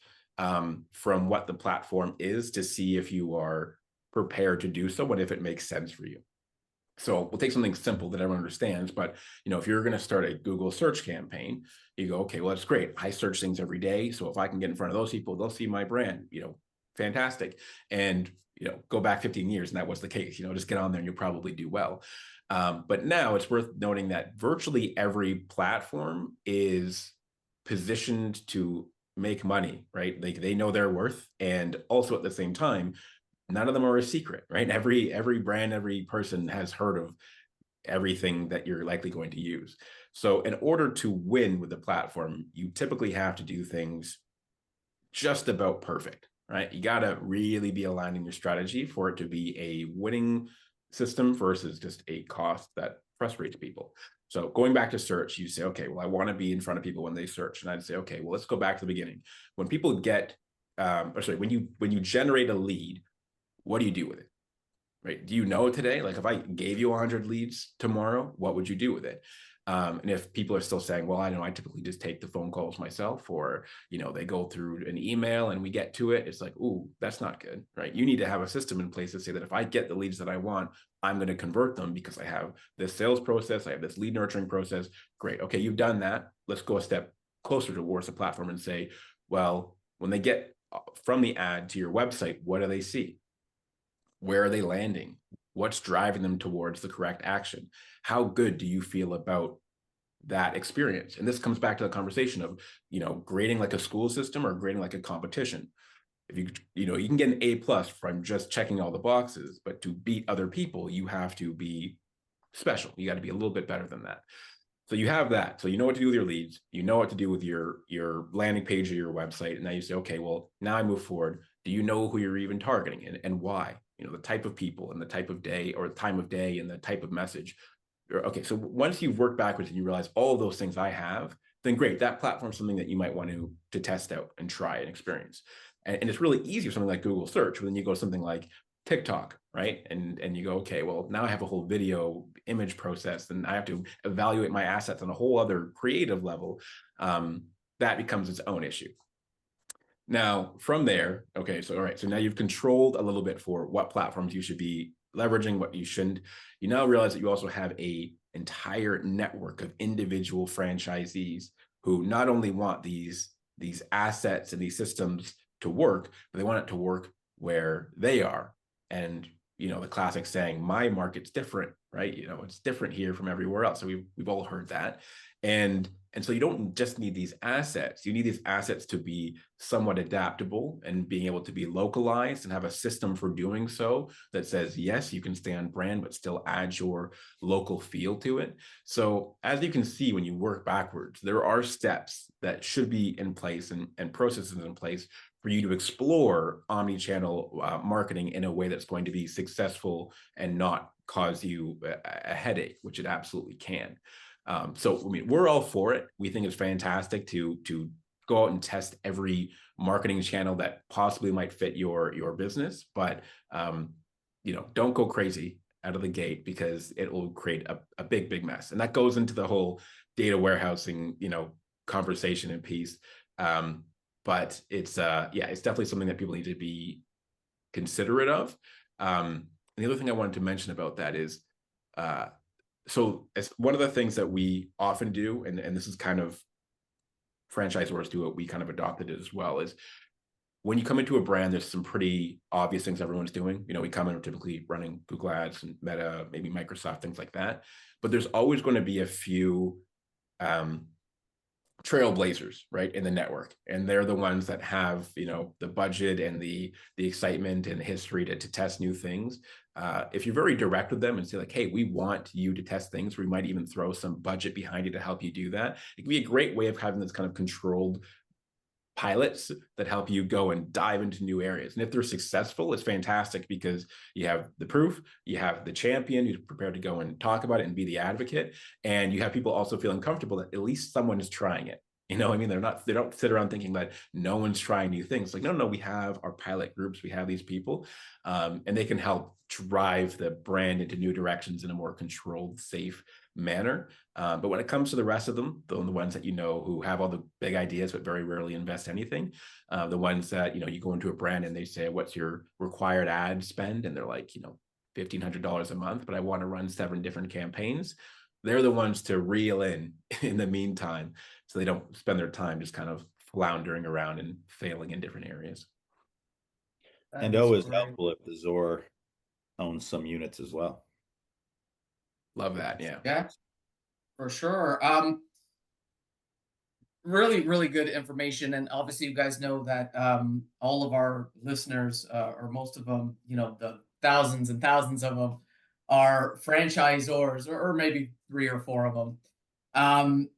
from what the platform is to see if you are prepared to do so and if it makes sense for you. So we'll take something simple that everyone understands, but if you're going to start a Google search campaign, you go, okay, well, that's great. I search things every day. So if I can get in front of those people, they'll see my brand, fantastic. And, go back 15 years and that was the case, just get on there and you'll probably do well. But now it's worth noting that virtually every platform is positioned to make money, right? They know their worth. And also at the same time, none of them are a secret, right? Every brand, every person has heard of everything that you're likely going to use. So in order to win with the platform, you typically have to do things just about perfect, right? You got to really be aligning your strategy for it to be a winning system versus just a cost that frustrates people. So going back to search, you say, okay, well, I want to be in front of people when they search. And I'd say, okay, well, let's go back to the beginning. When people get, when you generate a lead, what do you do with it? Right? Do you know today? Like, if I gave you 100 leads tomorrow, what would you do with it? And if people are still saying, well, I know I typically just take the phone calls myself, or, they go through an email and we get to it, it's like, ooh, that's not good, right? You need to have a system in place to say that if I get the leads that I want, I'm going to convert them because I have this sales process, I have this lead nurturing process. Great. Okay, you've done that. Let's go a step closer towards the platform and say, well, when they get from the ad to your website, what do they see? Where are they landing? What's driving them towards the correct action? How good do you feel about that experience? And this comes back to the conversation of, grading like a school system or grading like a competition. If you can get an A+ from just checking all the boxes, but to beat other people, you have to be special. You got to be a little bit better than that. So you have that. So you know what to do with your leads. You know what to do with your landing page or your website. And now you say, okay, well, now I move forward. Do you know who you're even targeting and why? The type of people and the type of day or time of day and the type of message. Okay, so once you've worked backwards and you realize all of those things I have, then great. That platform is something that you might want to test out and try and experience. And it's really easy for something like Google search, but then you go to something like TikTok, right? And you go, okay, well, now I have a whole video image process and I have to evaluate my assets on a whole other creative level. That becomes its own issue. Now, from there, okay, so all right, so now you've controlled a little bit for what platforms you should be leveraging, what you shouldn't. You now realize that you also have a entire network of individual franchisees who not only want these assets and these systems to work, but they want it to work where they are. And the classic saying, my market's different, right? It's different here from everywhere else. So we've all heard that. And so you don't just need these assets. You need these assets to be somewhat adaptable and being able to be localized and have a system for doing so that says, yes, you can stay on brand, but still add your local feel to it. So as you can see, when you work backwards, there are steps that should be in place and processes in place for you to explore omni-channel marketing in a way that's going to be successful and not cause you a headache, which it absolutely can. So, I mean, we're all for it. We think it's fantastic to go out and test every marketing channel that possibly might fit your business, but don't go crazy out of the gate, because it will create a big mess. And that goes into the whole data warehousing, conversation and piece. But it's it's definitely something that people need to be considerate of. And the other thing I wanted to mention about that is, so as one of the things that we often do, and this is kind of franchisors do it, we kind of adopted it as well, is when you come into a brand, there's some pretty obvious things everyone's doing. We come in typically running Google Ads and Meta, maybe Microsoft, things like that. But there's always going to be a few trailblazers, right, in the network, and they're the ones that have the budget and the excitement and the history to test new things. If you're very direct with them and say, like, hey, we want you to test things, we might even throw some budget behind you to help you do that. It can be a great way of having this kind of controlled pilots that help you go and dive into new areas. And if they're successful, it's fantastic, because you have the proof, you have the champion who's prepared to go and talk about it and be the advocate, and you have people also feeling comfortable that at least someone is trying it. I mean, they don't sit around thinking that no one's trying new things. Like, no, we have our pilot groups, we have these people, and they can help drive the brand into new directions in a more controlled, safe manner. But when it comes to the rest of them, the ones that who have all the big ideas but very rarely invest anything, the ones that you go into a brand and they say, what's your required ad spend? And they're like, $1,500 a month, but I want to run 7 different campaigns. They're the ones to reel in the meantime, so they don't spend their time just kind of floundering around and failing in different areas. And always helpful if the Zor owns some units as well. Love that. Yeah. Yeah, for sure. Really, really good information. And obviously you guys know that all of our listeners, or most of them, the thousands and thousands of them, are franchisors, or maybe 3 or 4 of them.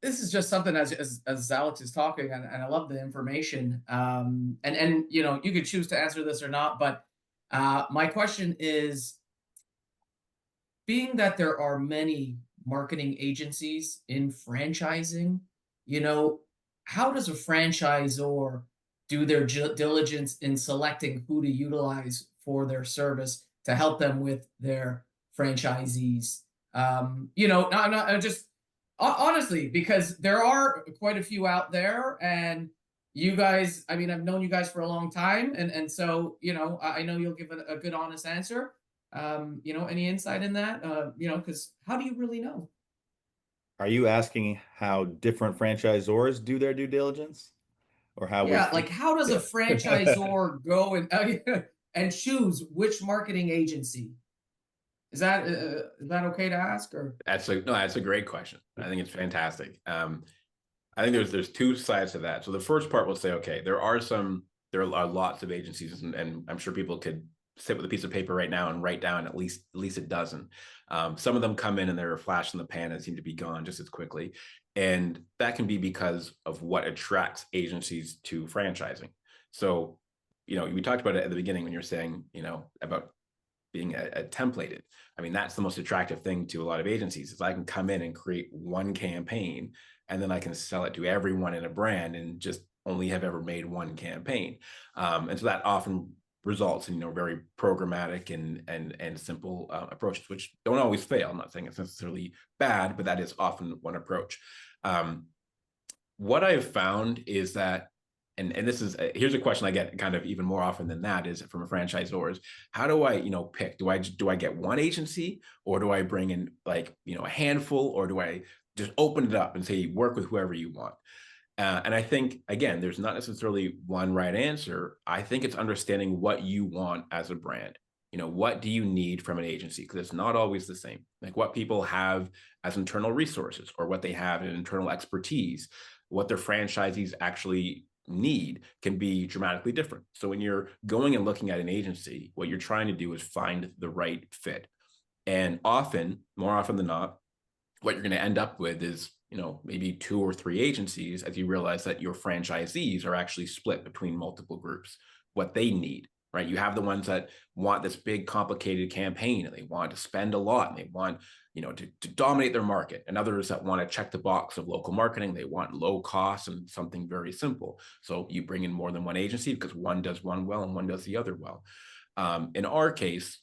This is just something, as Alex is talking, and I love the information. And you could choose to answer this or not, but my question is, being that there are many marketing agencies in franchising, how does a franchisor do their diligence in selecting who to utilize for their service to help them with their franchisees? Not just honestly, because there are quite a few out there, and you guys, I mean, I've known you guys for a long time, and so I know you'll give a good, honest answer. Any insight in that? Because how do you really know? Are you asking how different franchisors do their due diligence, or how Yeah, like, how does a franchisor go and choose which marketing agency? Is that okay to ask? Or That's a great question. I think it's fantastic. I think there's 2 sides to that. So the first part will say, okay, there are lots of agencies, and I'm sure people could sit with a piece of paper right now and write down at least a dozen. Some of them come in and they're a flash in the pan and seem to be gone just as quickly. And that can be because of what attracts agencies to franchising. So, we talked about it at the beginning when you're saying, about being a templated. I mean, that's the most attractive thing to a lot of agencies, is I can come in and create one campaign, and then I can sell it to everyone in a brand and just only have ever made one campaign. And so that often results in very programmatic and simple approaches, which don't always fail. I'm not saying it's necessarily bad, but that is often one approach. What I've found is that and this is here's a question I get kind of even more often than that is from a franchisor is how do I, pick? Do I get one agency, or do I bring in like, a handful, or do I just open it up and say, work with whoever you want? And I think, again, there's not necessarily one right answer. I think it's understanding what you want as a brand. What do you need from an agency? Because it's not always the same. Like what people have as internal resources, or what they have in internal expertise, what their franchisees actually need can be dramatically different. So when you're going and looking at an agency, what you're trying to do is find the right fit. And often, more often than not, what you're going to end up with is, maybe 2 or 3 agencies, as you realize that your franchisees are actually split between multiple groups, what they need, right? You have the ones that want this big complicated campaign and they want to spend a lot and they want, to dominate their market, and others that want to check the box of local marketing. They want low cost and something very simple. So you bring in more than one agency because one does one well and one does the other well. In our case,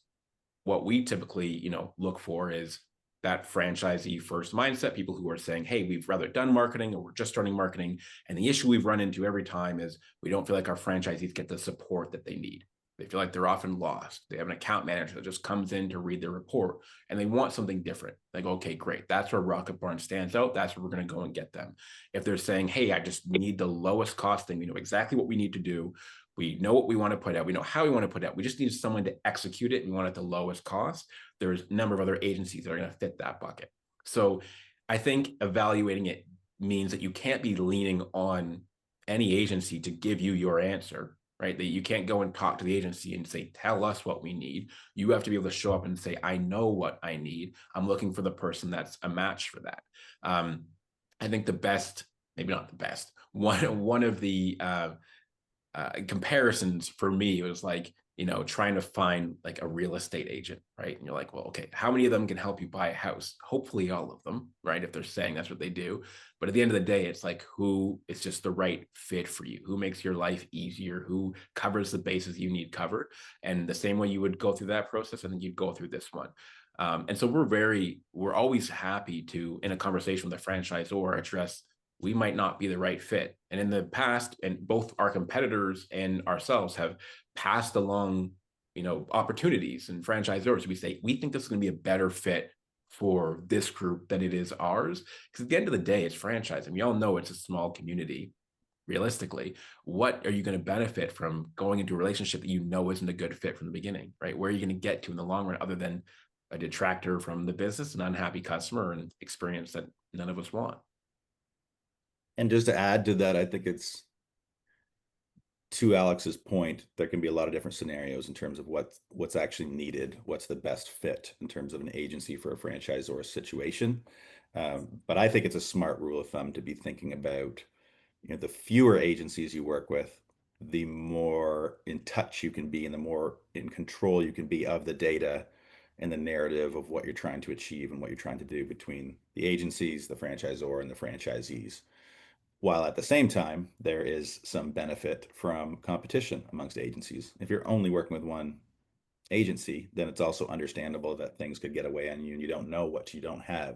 what we typically, look for is that franchisee first mindset, people who are saying, hey, we've rather done marketing or we're just starting marketing. And the issue we've run into every time is we don't feel like our franchisees get the support that they need. They feel like they're often lost. They have an account manager that just comes in to read their report and they want something different. Like, okay, great. That's where RocketBarn stands out. That's where we're going to go and get them. If they're saying, hey, I just need the lowest cost thing, we know exactly what we need to do. We know what we want to put out. We know how we want to put it out. We just need someone to execute it. We want it at the lowest cost. There's a number of other agencies that are going to fit that bucket. So I think evaluating it means that you can't be leaning on any agency to give you your answer, right? That you can't go and talk to the agency and say, tell us what we need. You have to be able to show up and say, I know what I need. I'm looking for the person that's a match for that. I think the best, maybe not the best, one of the comparisons for me was like, trying to find like a real estate agent, right? And you're like, well, okay, how many of them can help you buy a house? Hopefully all of them, right? If they're saying that's what they do. But at the end of the day, it's like, who is just the right fit for you? Who makes your life easier? Who covers the bases you need covered? And the same way you would go through that process, I think you'd go through this one. And so we're always happy to, in a conversation with a franchisor, address we might not be the right fit. And in the past, and both our competitors and ourselves have passed along, opportunities and franchisors. We say, we think this is going to be a better fit for this group than it is ours. Because at the end of the day, it's franchising. We all know it's a small community. Realistically, what are you going to benefit from going into a relationship that isn't a good fit from the beginning, right? Where are you going to get to in the long run other than a detractor from the business, an unhappy customer, and experience that none of us want? And just to add to that, I think it's, to Alex's point, there can be a lot of different scenarios in terms of what's actually needed, what's the best fit in terms of an agency for a franchisor situation. But I think it's a smart rule of thumb to be thinking about, the fewer agencies you work with, the more in touch you can be and the more in control you can be of the data and the narrative of what you're trying to achieve and what you're trying to do between the agencies, the franchisor, and the franchisees. While at the same time, there is some benefit from competition amongst agencies. If you're only working with one agency, then it's also understandable that things could get away on you and you don't know what you don't have.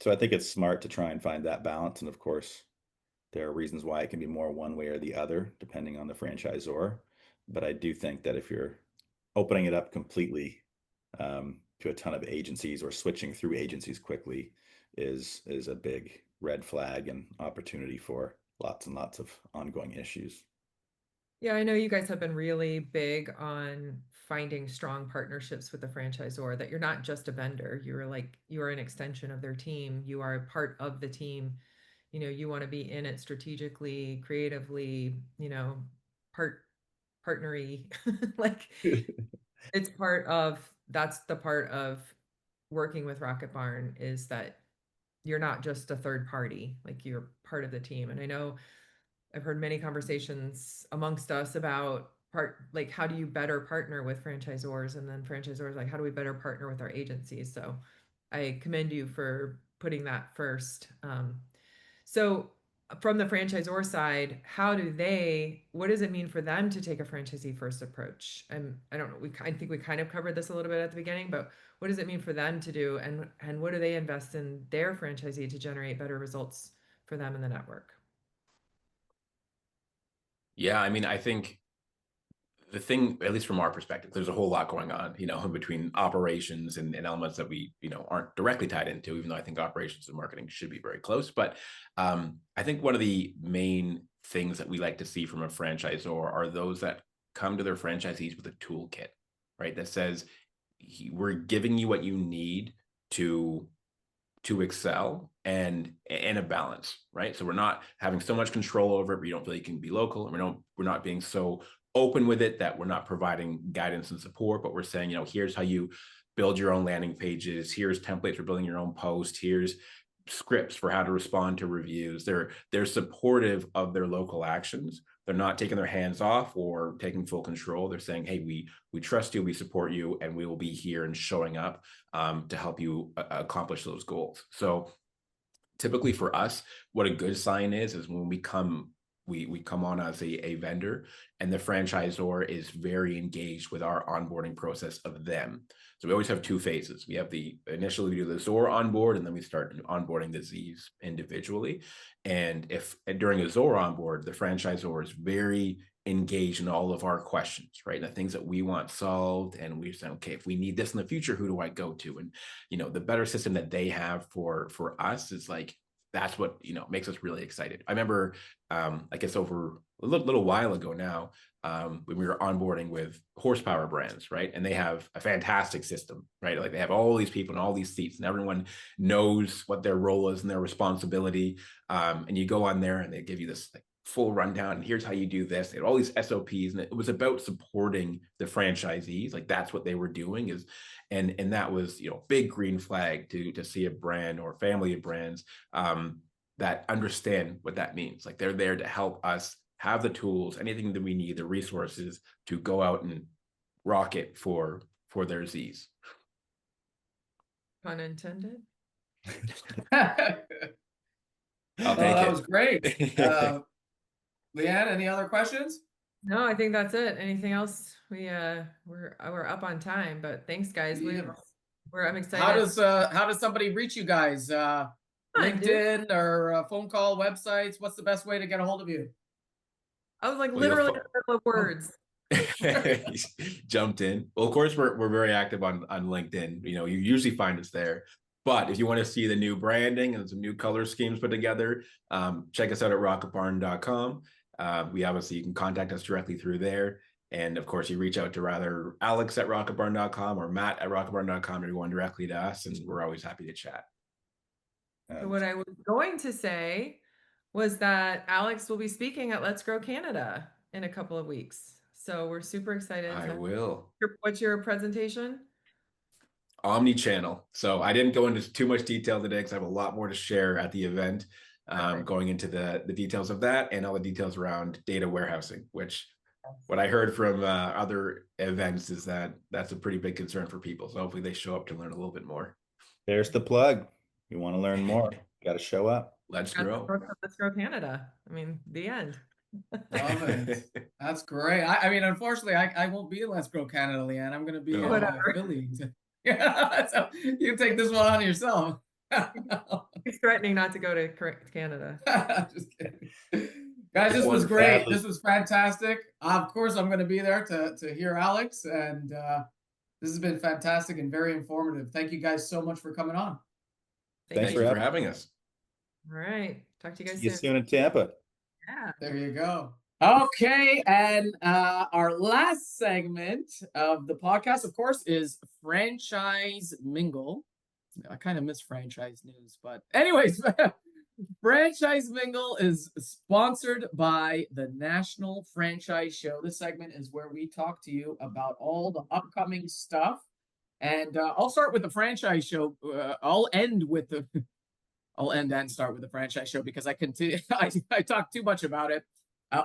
So I think it's smart to try and find that balance. And of course, there are reasons why it can be more one way or the other, depending on the franchisor. But I do think that if you're opening it up completely to a ton of agencies or switching through agencies quickly is a big red flag and opportunity for lots and lots of ongoing issues. Yeah, I know you guys have been really big on finding strong partnerships with the franchisor, that you're not just a vendor. You're an extension of their team. You are a part of the team. You want to be in it strategically, creatively, partnery. Like it's that's the part of working with RocketBarn, is that you're not just a third party, like you're part of the team. And I know I've heard many conversations amongst us about like how do you better partner with franchisors, and then franchisors like how do we better partner with our agencies. So I commend you for putting that first. So from the franchisor side, what does it mean for them to take a franchisee first approach? And I don't know, I think we kind of covered this a little bit at the beginning, but what does it mean for them to do, and what do they invest in their franchisee to generate better results for them in the network? Yeah, I mean, I think the thing, at least from our perspective, there's a whole lot going on, in between operations and elements that we, aren't directly tied into, even though I think operations and marketing should be very close. But I think one of the main things that we like to see from a franchisor are those that come to their franchisees with a toolkit, right? That says, we're giving you what you need to excel and a balance, right? So we're not having so much control over it where you don't feel you can be local, and we're not being so open with it that we're not providing guidance and support, but we're saying, here's how you build your own landing pages, here's templates for building your own post, here's scripts for how to respond to reviews. They're supportive of their local actions. They're not taking their hands off or taking full control. They're saying, hey, we trust you, we support you, and we will be here and showing up to help you accomplish those goals. So typically for us, what a good sign is when we come on as a vendor and the franchisor is very engaged with our onboarding process of them. So we always have two phases. We have initially we do the ZOR onboard, and then we start onboarding the Z's individually. And if during a ZOR onboard, the franchisor is very engaged in all of our questions, right? And the things that we want solved. And we say, okay, if we need this in the future, who do I go to? And, the better system that they have for us is like, that's what, makes us really excited. I remember, I guess over a little while ago now, when we were onboarding with horsepower brands, right? And they have a fantastic system, right? Like they have all these people in all these seats, and everyone knows what their role is and their responsibility. And you go on there and they give you this like full rundown, and here's how you do this. They had all these SOPs, and it was about supporting the franchisees. Like that's what they were doing and that was, big green flag to see a brand or family of brands that understand what that means. Like they're there to help us have the tools, anything that we need, the resources to go out and rock it for their Z's. Pun intended. Oh, that was great. Leanne, any other questions? No, I think that's it. Anything else? We're up on time, but thanks guys. I'm excited. How does somebody reach you guys? LinkedIn or phone call, websites? What's the best way to get a hold of you? I was like literally in the middle of words. Jumped in. Well, of course, we're very active on LinkedIn. You usually find us there. But if you want to see the new branding and some new color schemes put together, check us out at RocketBarn.com. We obviously, you can contact us directly through there. And of course, you reach out to rather Alex at RocketBarn.com or Matt at RocketBarn.com, or you go directly to us, and we're always happy to chat. So what I was going to say was that Alex will be speaking at Let's Grow Canada in a couple of weeks. So we're super excited. I will. What's your presentation? Omni-channel. So I didn't go into too much detail today because I have a lot more to share at the event, going into the details of that and all the details around data warehousing, which what I heard from other events is that that's a pretty big concern for people. So hopefully they show up to learn a little bit more. There's the plug. You want to learn more, got to show up. Let's grow. Let's Grow Canada. I mean, the end. Love it. That's great. I mean, unfortunately, I won't be in Let's Grow Canada, Leanne. I'm going to be in Philly. Yeah, so you can take this one on yourself. He's threatening not to go to Canada. Just kidding. Guys, this was great. This was fantastic. Of course, I'm going to be there to hear Alex, and this has been fantastic and very informative. Thank you guys so much for coming on. Thanks for having us. All right. Talk to you guys soon. See you soon in Tampa. Yeah. There you go. Okay, and our last segment of the podcast, of course, is Franchise Mingle. I kind of miss franchise news, but anyways, Franchise Mingle is sponsored by the National Franchise Show. This segment is where we talk to you about all the upcoming stuff. And I'll start with the franchise show. I'll end and start with the franchise show because I talk too much about it.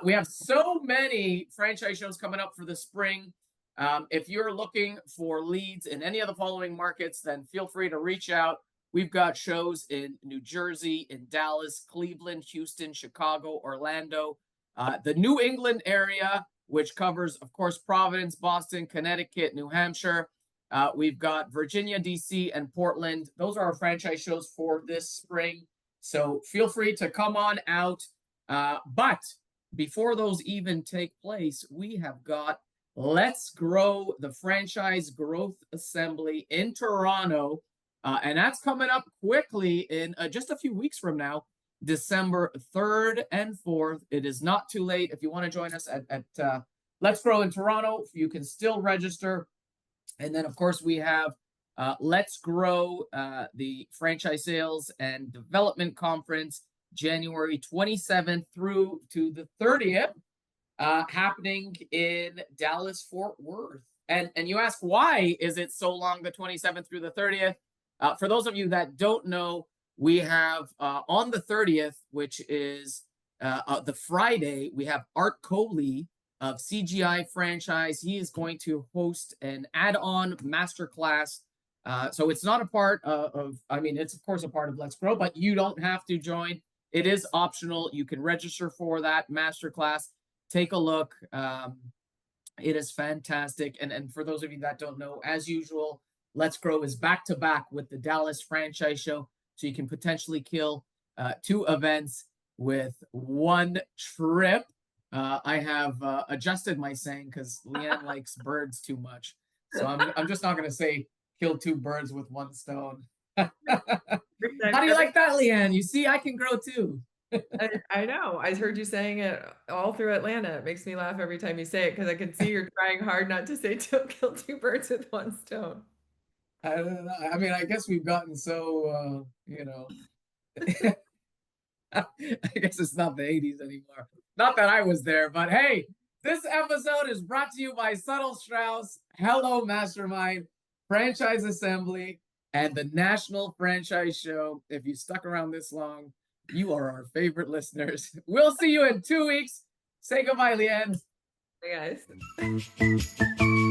We have so many franchise shows coming up for the spring. If you're looking for leads in any of the following markets, then feel free to reach out. We've got shows in New Jersey, in Dallas, Cleveland, Houston, Chicago, Orlando, the New England area, which covers, of course, Providence, Boston, Connecticut, New Hampshire. We've got Virginia, DC, and Portland. Those are our franchise shows for this spring. So feel free to come on out. But before those even take place, we have got Let's Grow the Franchise Growth Assembly in Toronto. And that's coming up quickly in just a few weeks from now, December 3rd and 4th. It is not too late. If you want to join us at Let's Grow in Toronto, you can still register. And then, of course, we have Let's Grow, the Franchise Sales and Development Conference, January 27th through to the 30th, happening in Dallas, Fort Worth. And you ask, why is it so long, the 27th through the 30th? For those of you that don't know, we have on the 30th, which is the Friday, we have Art Coley of CGI Franchise. He is going to host an add-on masterclass. So it's not a part it's of course a part of Let's Grow, but you don't have to join. It is optional. You can register for that masterclass. Take a look. It is fantastic. And for those of you that don't know, as usual, Let's Grow is back-to-back with the Dallas Franchise Show. So you can potentially kill 2 events with 1 trip. I have adjusted my saying because Leanne likes birds too much. So I'm just not going to say kill 2 birds with 1 stone. How do you like that, Leanne? You see, I can grow too. I know. I heard you saying it all through Atlanta. It makes me laugh every time you say it because I can see you're trying hard not to say kill 2 birds with 1 stone. I don't know. I mean, I guess we've gotten so, I guess it's not the 80s anymore. Not that I was there, but hey, this episode is brought to you by Subtle Strauss, Hello Mastermind, Franchise Assembly, and the National Franchise Show. If you stuck around this long, you are our favorite listeners. We'll see you in 2 weeks. Say goodbye, Leanne. Hey, guys.